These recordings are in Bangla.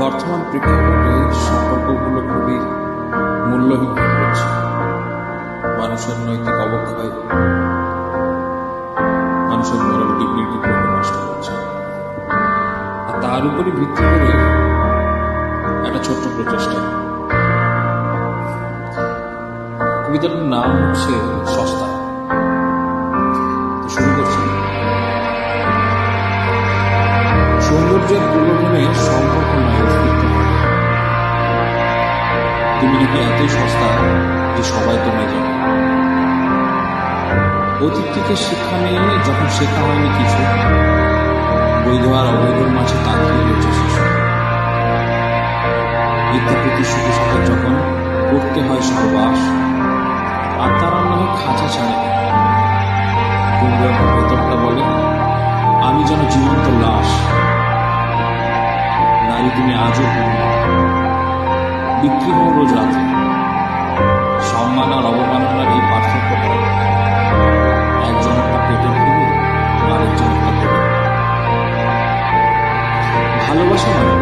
বর্তমান প্রেক্ষাপটে সম্পর্কগুলো খুবই মূল্যহীন হয়ে পড়ছে। মানুষের নৈতিক অবক্ষয়, মানুষের মোরাল ডিগনিটিগুলোকে নষ্ট করছে। আর তার উপরে ভিত্তি করে একটা ছোট্ট প্রচেষ্টা। কবিতাটার নাম হচ্ছে সস্তা। তো শুরু করছি। সৌন্দর্যের প্রলোভনে সম্পর্ক নয়, অস্তিত্ব হয়। তুমি নাকি এতই সস্তা যে সবাই তোমায় জানে। অতীত থেকে শিক্ষা নিয়ে যখন শেখা হয়নি কিছু, বৈধ আর অবৈধর মাঝে তাকিয়ে রয়েছে শিশু। মিথ্যা প্রতিশ্রুতির সাথে যখন করতে হয় সহবাস, আর তারা নয় খাঁচা ছাড়ে। গুমরাহ ভেতরটা বলে আমি যেন জীবন্ত লাশ। নারী তুমি আজও পূর্ণ, বিক্রি হও রোজ রাতে। সম্মান আর অবমাননার এই পার্থক্যটা একজনেরটা পেটে ভরবে, আরেকজনেরটা দেবে। ভালোবাসা নয়,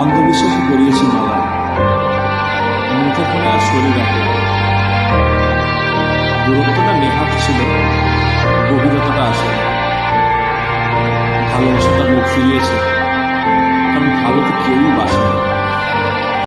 অন্ধবিশ্বাসী করিয়েছি মালা। মুঠোফোনে আর শরীর রাখে। দূরত্বটা নেহাত ছিল, গভীরতাটা আসে। ভালোবাসাটা মুখ ফিরিয়েছে, কারণ ভালো তো কেউই বাসে না।